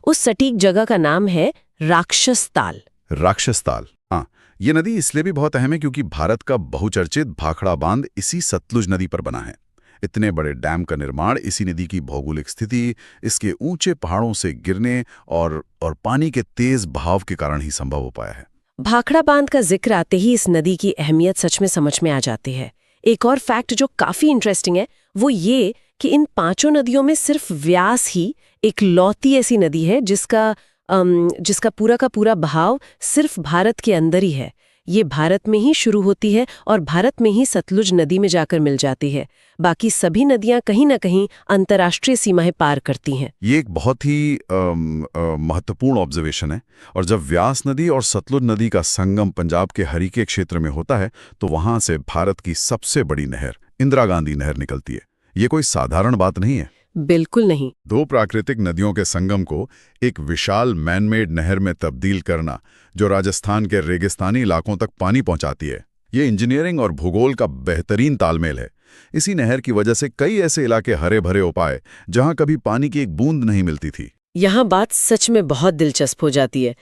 उस सटीक जगह का नाम है राक्षस ताल। राक्षस ताल, हाँ। ये नदी इसलिए भी बहुत अहम है क्योंकि भारत का बहुचर्चित भाखड़ा बांध इसी सतलुज नदी पर बना है। इतने बड़े डैम का निर्माण इसी नदी की भौगोलिक स्थिति, इसके ऊंचे पहाड़ों से गिरने और पानी के तेज बहाव के कारण ही संभव हो पाया है। भाखड़ा बांध का जिक्र आते ही इस नदी की अहमियत सच में समझ में आ जाती है। एक और फैक्ट जो काफी इंटरेस्टिंग है वो ये कि इन पांचों नदियों में सिर्फ व्यास ही एक लौती ऐसी नदी है जिसका पूरा का पूरा बहाव सिर्फ भारत के अंदर ही है। ये भारत में ही शुरू होती है और भारत में ही सतलुज नदी में जाकर मिल जाती है। बाकी सभी नदियां कहीं ना कहीं अंतर्राष्ट्रीय सीमाएं पार करती हैं। ये एक बहुत ही महत्वपूर्ण ऑब्जर्वेशन है। और जब व्यास नदी और सतलुज नदी का संगम पंजाब के हरीके क्षेत्र में होता है तो वहां से भारत की सबसे बड़ी नहर इंदिरा गांधी नहर निकलती है। ये कोई साधारण बात नहीं है। बिल्कुल नहीं। दो प्राकृतिक नदियों के संगम को एक विशाल मैनमेड नहर में तब्दील करना, जो राजस्थान के रेगिस्तानी इलाकों तक पानी पहुंचाती है, ये इंजीनियरिंग और भूगोल का बेहतरीन तालमेल है। इसी नहर की वजह से कई ऐसे इलाके हरे भरे हो पाए जहां कभी पानी की एक बूंद नहीं मिलती थी। यहाँ बात सच में बहुत दिलचस्प हो जाती है,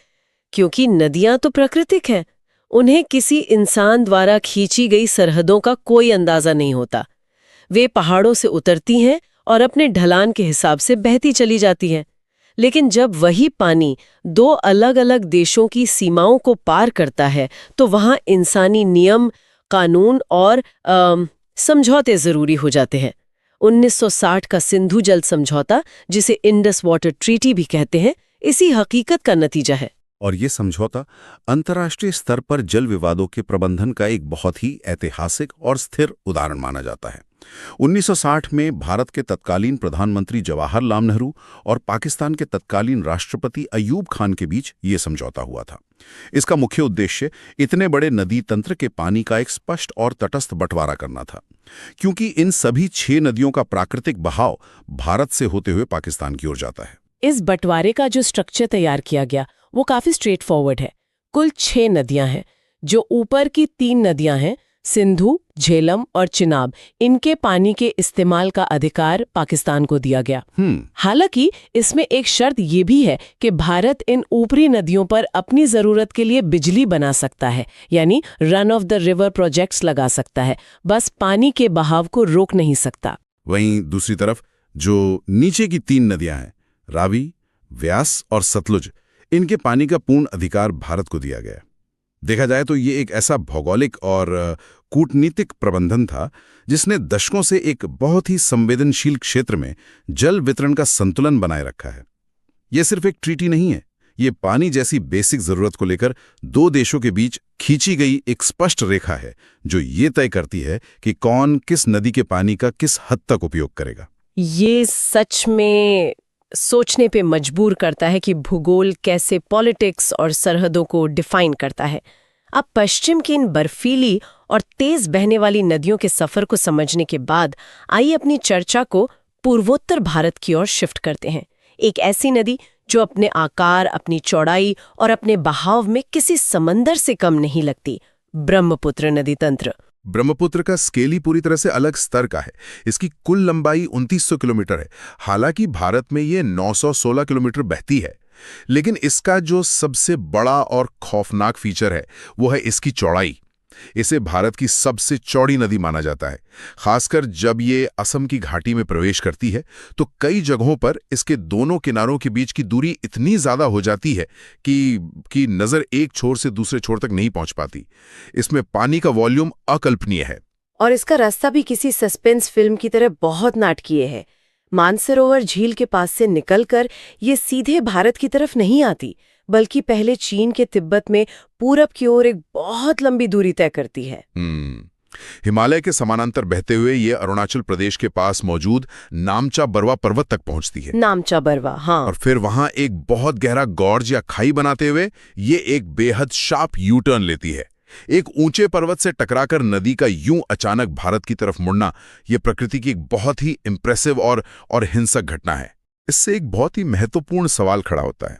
क्योंकि नदियां तो प्राकृतिक हैं। उन्हें किसी इंसान द्वारा खींची गई सरहदों का कोई अंदाजा नहीं होता। वे पहाड़ों से उतरती हैं और अपने ढलान के हिसाब से बहती चली जाती हैं। लेकिन जब वही पानी दो अलग अलग देशों की सीमाओं को पार करता है तो वहां इंसानी नियम, कानून और समझौते जरूरी हो जाते हैं। 1960 का सिंधु जल समझौता, जिसे इंडस वाटर ट्रीटी भी कहते हैं, इसी हकीकत का नतीजा है। और ये समझौता अंतर्राष्ट्रीय स्तर पर जल विवादों के प्रबंधन का एक बहुत ही ऐतिहासिक और स्थिर उदाहरण माना जाता है। 1960 में भारत के तत्कालीन प्रधानमंत्री जवाहरलाल नेहरू और पाकिस्तान के तत्कालीन राष्ट्रपति अयूब खान के बीच ये समझौता हुआ था। इसका मुख्य उद्देश्य इतने बड़े नदी तंत्र के पानी का एक स्पष्ट और तटस्थ बंटवारा करना था, क्योंकि इन सभी 6 नदियों का प्राकृतिक बहाव भारत से होते हुए पाकिस्तान की ओर जाता है। इस बंटवारे का जो स्ट्रक्चर तैयार किया गया वो काफी स्ट्रेट फॉरवर्ड है। कुल 6 नदियां हैं। जो ऊपर की 3 नदियां हैं, सिंधु, झेलम और चिनाब, इनके पानी के इस्तेमाल का अधिकार पाकिस्तान को दिया गया। हालांकि इसमें एक शर्त ये भी है कि भारत इन ऊपरी नदियों पर अपनी जरूरत के लिए बिजली बना सकता है, यानी run of the river projects लगा सकता है, बस पानी के बहाव को रोक नहीं सकता। वहीं दूसरी तरफ जो नीचे की 3 नदियां हैं, रावी, व्यास और सतलुज, इनके पानी का पूर्ण अधिकार भारत को दिया गया। देखा जाए तो ये एक ऐसा भौगोलिक और कूटनीतिक प्रबंधन था जिसने दशकों से एक बहुत ही संवेदनशील क्षेत्र में जल वितरण का संतुलन बनाए रखा है। ये सिर्फ एक ट्रीटी नहीं है, ये पानी जैसी बेसिक जरूरत को लेकर 2 देशों के बीच खींची गई एक स्पष्ट रेखा है जो ये तय करती है कि कौन किस नदी के पानी का किस हद तक उपयोग करेगा। ये सच में सोचने पे मजबूर करता है कि भूगोल कैसे पॉलिटिक्स और सरहदों को डिफाइन करता है। अब पश्चिम की इन बर्फीली और तेज बहने वाली नदियों के सफर को समझने के बाद आइए अपनी चर्चा को पूर्वोत्तर भारत की ओर शिफ्ट करते हैं। एक ऐसी नदी जो अपने आकार, अपनी चौड़ाई और अपने बहाव में किसी समंदर से कम नहीं लगती, ब्रह्मपुत्र नदी तंत्र। ब्रह्मपुत्र का स्केल ही पूरी तरह से अलग स्तर का है। इसकी कुल लंबाई 2900 किलोमीटर है। हालांकि भारत में ये 916 किलोमीटर बहती है, लेकिन इसका जो सबसे बड़ा और खौफनाक फीचर है वो है इसकी चौड़ाई। इसे भारत की सबसे चौड़ी नदी माना जाता है। खासकर जब ये असम की घाटी में प्रवेश करती है तो कई जगहों पर इसके दोनों किनारों के बीच की दूरी इतनी ज्यादा हो जाती है कि नजर एक छोर से दूसरे छोर तक नहीं पहुंच पाती। इसमें पानी का वॉल्यूम अकल्पनीय है। और इसका रास्ता भी किसी सस्पेंस फिल्म की तरह बहुत नाटकीय है। मानसरोवर झील के पास से निकलकर ये सीधे भारत की तरफ नहीं आती, बल्कि पहले चीन के तिब्बत में पूरब की ओर एक बहुत लंबी दूरी तय करती है। हिमालय के समानांतर बहते हुए ये अरुणाचल प्रदेश के पास मौजूद नामचा बरवा पर्वत तक पहुंचती है। नामचा बरवा, हाँ। और फिर वहां एक बहुत गहरा गॉर्ज या खाई बनाते हुए ये एक बेहद शार्प यू टर्न लेती है। एक ऊंचे पर्वत से टकराकर नदी का यूं अचानक भारत की तरफ मुड़ना, यह प्रकृति की एक बहुत ही इंप्रेसिव और हिंसक घटना है। इससे एक बहुत ही महत्वपूर्ण सवाल खड़ा होता है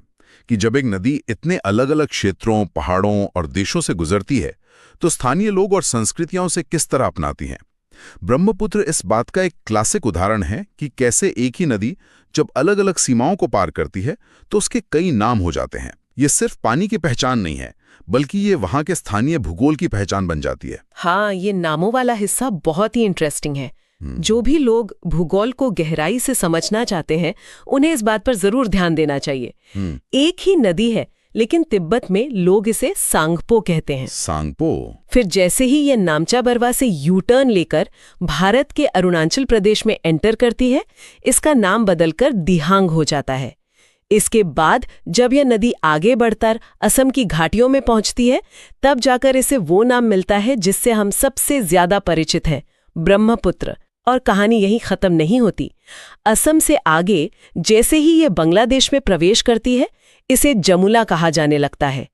कि जब एक नदी इतने अलग अलग क्षेत्रों, पहाड़ों और देशों से गुजरती है तो स्थानीय लोग और संस्कृतियां उसे किस तरह अपनाती हैं। ब्रह्मपुत्र इस बात का एक क्लासिक उदाहरण है कि कैसे एक ही नदी जब अलग अलग सीमाओं को पार करती है तो उसके कई नाम हो जाते हैं। ये सिर्फ पानी की पहचान नहीं है, बल्कि ये वहां के स्थानीय भूगोल की पहचान बन जाती है। हाँ, ये नामों वाला हिस्सा बहुत ही इंटरेस्टिंग है। जो भी लोग भूगोल को गहराई से समझना चाहते हैं उन्हें इस बात पर जरूर ध्यान देना चाहिए। एक ही नदी है, लेकिन तिब्बत में लोग इसे सांगपो कहते हैं। सांगपो। फिर जैसे ही ये नामचा बरवा से यू टर्न लेकर भारत के अरुणाचल प्रदेश में एंटर करती है, इसका नाम बदलकर दिहांग हो जाता है। इसके बाद जब यह नदी आगे बढ़कर असम की घाटियों में पहुंचती है, तब जाकर इसे वो नाम मिलता है जिससे हम सबसे ज्यादा परिचित हैं, ब्रह्मपुत्र। और कहानी यहीं खत्म नहीं होती। असम से आगे जैसे ही ये बांग्लादेश में प्रवेश करती है, इसे जमुना कहा जाने लगता है।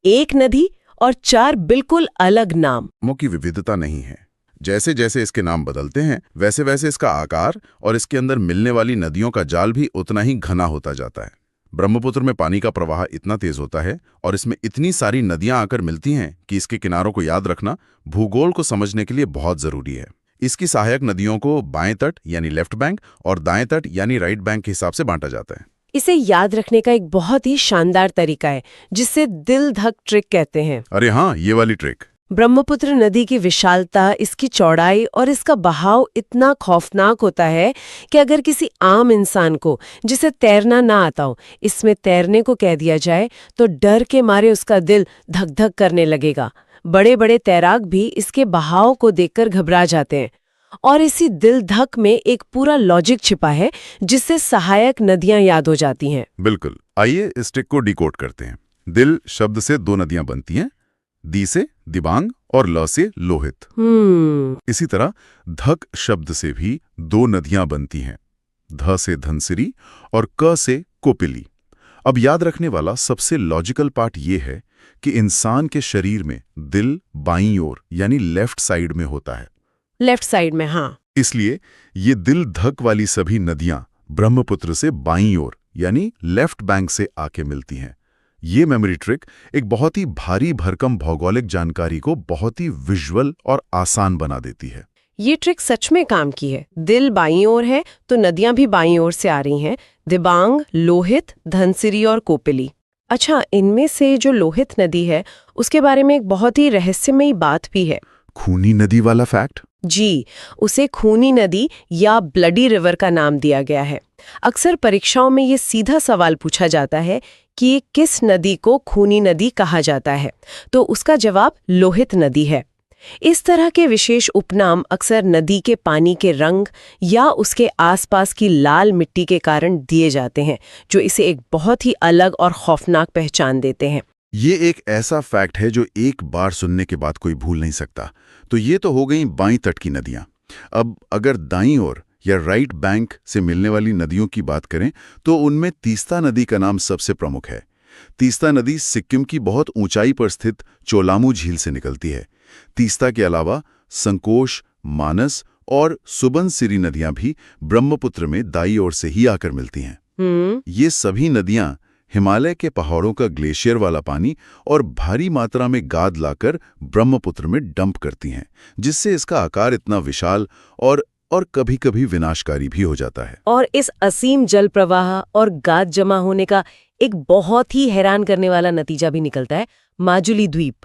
एक नदी और 4 बिल्कुल अलग नाम। नामों की विविधता नहीं है। जैसे जैसे इसके नाम बदलते हैं, वैसे वैसे इसका आकार और इसके अंदर मिलने वाली नदियों का जाल भी उतना ही घना होता जाता है। ब्रह्मपुत्र में पानी का प्रवाह इतना तेज होता है और इसमें इतनी सारी नदियां आकर मिलती हैं कि इसके किनारों को याद रखना भूगोल को समझने के लिए बहुत जरूरी है। इसकी सहायक नदियों को बाएं तट यानी लेफ्ट बैंक और दाएं तट यानी राइट बैंक के हिसाब से बांटा जाता है। इसे याद रखने का एक बहुत ही शानदार तरीका है जिसे दिल धक ट्रिक कहते हैं। अरे हाँ, ये वाली ट्रिक। ब्रह्मपुत्र नदी की विशालता, इसकी चौड़ाई और इसका बहाव इतना खौफनाक होता है कि अगर किसी आम इंसान को जिसे तैरना ना आता हो इसमें तैरने को कह दिया जाए तो डर के मारे उसका दिल धक धक करने लगेगा। बड़े बड़े तैराक भी इसके बहाव को देखकर घबरा जाते हैं। और इसी दिल धक में एक पूरा लॉजिक छिपा है जिससे सहायक नदियां याद हो जाती हैं। बिल्कुल। आइए इस ट्रिक को डिकोड करते हैं। दिल शब्द से 2 नदियां बनती हैं, दी से दिबांग और ल से लोहित। इसी तरह धक शब्द से भी 2 नदियां बनती हैं, ध से धनसिरी और क से कोपिली। अब याद रखने वाला सबसे लॉजिकल पार्ट ये है कि इंसान के शरीर में दिल बाईं ओर यानी लेफ्ट साइड में होता है। लेफ्ट साइड में, हाँ। इसलिए ये दिल धक वाली सभी नदियां ब्रह्मपुत्र से बाईं ओर यानी लेफ्ट बैंक से आके मिलती हैं। ये मेमोरी ट्रिक एक बहुत ही भारी भरकम भौगोलिक जानकारी को बहुत ही विजुअल और आसान बना देती है। ये ट्रिक सच में काम की है। दिल बाईं ओर है तो नदियां भी बाईं ओर से आ रही हैं, दिबांग, लोहित, धनसिरी और कोपिली। अच्छा, इनमें से जो लोहित नदी है उसके बारे में एक बहुत ही रहस्यमयी बात भी है। खूनी नदी वाला फैक्ट? जी, उसे खूनी नदी या ब्लडी रिवर का नाम दिया गया है। अक्सर परीक्षाओं में ये सीधा सवाल पूछा जाता है कि किस नदी को खूनी नदी कहा जाता है, तो उसका जवाब लोहित नदी है। इस तरह के विशेष उपनाम अक्सर नदी के पानी के रंग या उसके आसपास की लाल मिट्टी के कारण दिए जाते हैं, जो इसे एक बहुत ही अलग और खौफनाक पहचान देते हैं। ये एक ऐसा फैक्ट है जो एक बार सुनने के बाद कोई भूल नहीं सकता। तो ये तो हो गई बाईं तट की नदियां। अब अगर दाईं ओर या राइट बैंक से मिलने वाली नदियों की बात करें तो उनमें तीस्ता नदी का नाम सबसे प्रमुख है। तीस्ता नदी सिक्किम की बहुत ऊंचाई पर स्थित चोलामू झील से निकलती है। तीस्ता के अलावा संकोश, मानस और सुबनसिरी नदियां भी ब्रह्मपुत्र में दाईं ओर से ही आकर मिलती हैं। ये सभी नदियां हिमालय के पहाड़ों का ग्लेशियर वाला पानी और भारी मात्रा में गाद लाकर ब्रह्मपुत्र में डंप करती हैं, जिससे इसका आकार इतना विशाल और कभी-कभी विनाशकारी भी हो जाता है। और इस असीम जल प्रवाह और गाद जमा होने का एक बहुत ही हैरान करने वाला नतीजा भी निकलता है, माजुली द्वीप।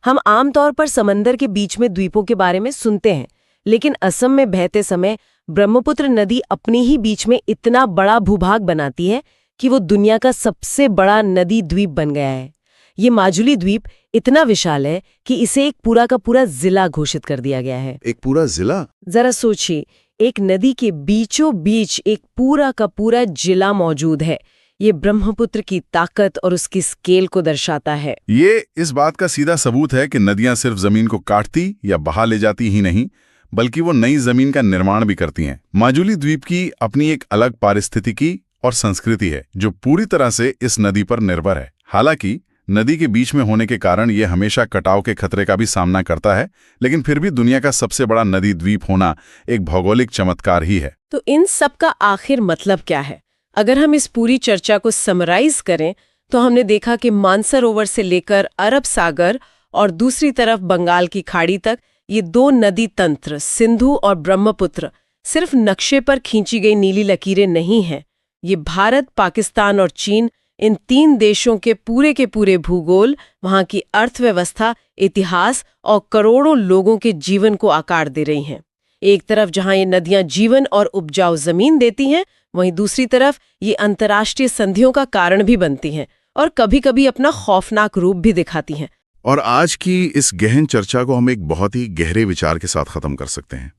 हम आमतौर पर समंदर के बीच में द्वीपों के बारे में सुनते हैं, लेकिन असम में बहते समय ब्रह्मपुत्र नदी अपने ही बीच में इतना बड़ा भूभाग बनाती है कि वो दुनिया का सबसे बड़ा नदी द्वीप बन गया है। ये माजुली द्वीप इतना विशाल है कि इसे एक पूरा का पूरा जिला घोषित कर दिया गया है। एक पूरा जिला? जरा सोचिए, एक नदी के बीचों बीच एक पूरा का पूरा जिला मौजूद है। ये ब्रह्मपुत्र की ताकत और उसकी स्केल को दर्शाता है। ये इस बात का सीधा सबूत है कि नदियां सिर्फ जमीन को काटती या बहा ले जाती ही नहीं, बल्कि वो नई जमीन का निर्माण भी करती हैं। माजुली द्वीप की अपनी एक अलग पारिस्थितिकी और संस्कृति है जो पूरी तरह से इस नदी पर निर्भर है। हालांकि नदी के बीच में होने के कारण ये हमेशा कटाव के खतरे का भी सामना करता है, लेकिन फिर भी दुनिया का सबसे बड़ा नदी द्वीप होना एक भौगोलिक चमत्कार ही है। तो इन सब का आखिर मतलब क्या है? अगर हम इस पूरी चर्चा को समराइज करें तो हमने देखा कि मानसरोवर से लेकर अरब सागर और दूसरी तरफ बंगाल की खाड़ी तक ये दो नदी तंत्र सिंधु और ब्रह्मपुत्र सिर्फ नक्शे पर खींची गई नीली लकीरें नहीं हैं। ये भारत, पाकिस्तान और चीन, इन 3 देशों के पूरे भूगोल, वहां की अर्थव्यवस्था, इतिहास और करोड़ों लोगों के जीवन को आकार दे रही हैं। एक तरफ जहां ये नदियां जीवन और उपजाऊ जमीन देती हैं, वहीं दूसरी तरफ ये अंतर्राष्ट्रीय संधियों का कारण भी बनती हैं और कभी-कभी अपना खौफनाक रूप भी दिखाती हैं। और आज की इस गहन चर्चा को हम एक बहुत ही गहरे विचार के साथ खत्म कर सकते हैं।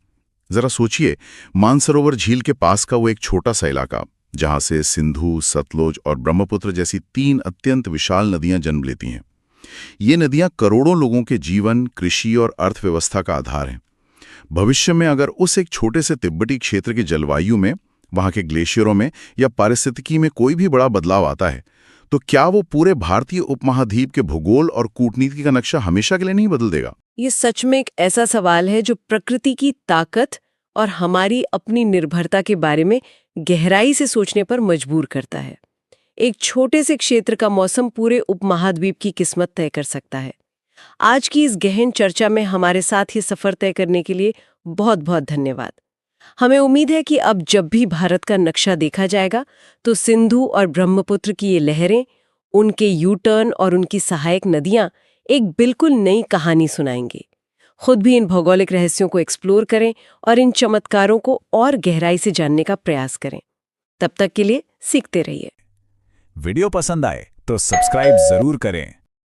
जरा सोचिए, मानसरोवर झील के पास का वो एक छोटा सा इलाका जहां से सिंधु, सतलुज और ब्रह्मपुत्र जैसी 3 अत्यंत विशाल नदियां जन्म लेती हैं। ये नदियां करोड़ों लोगों के जीवन, कृषि और अर्थव्यवस्था का आधार हैं। भविष्य में अगर उस एक छोटे से तिब्बती क्षेत्र की जलवायु में, वहां के ग्लेशियरों में या पारिस्थितिकी में कोई भी बड़ा बदलाव आता है, तो क्या वो पूरे भारतीय उपमहाद्वीप के भूगोल और कूटनीति का नक्शा हमेशा के लिए नहीं बदल देगा? ये सच में एक ऐसा सवाल है जो प्रकृति की ताकत और हमारी अपनी निर्भरता के बारे में गहराई से सोचने पर मजबूर करता है। एक छोटे से क्षेत्र का मौसम पूरे उपमहाद्वीप की किस्मत तय कर सकता है। आज की इस गहन चर्चा में हमारे साथ ये सफर तय करने के लिए बहुत बहुत धन्यवाद। हमें उम्मीद है कि अब जब भी भारत का नक्शा देखा जाएगा तो सिंधु और ब्रह्मपुत्र की ये लहरें, उनके यू टर्न और उनकी सहायक नदियां एक बिल्कुल नई कहानी सुनाएंगी। खुद भी इन भौगोलिक रहस्यों को एक्सप्लोर करें और इन चमत्कारों को और गहराई से जानने का प्रयास करें। तब तक के लिए सीखते रहिए। वीडियो पसंद आए तो सब्सक्राइब जरूर करें।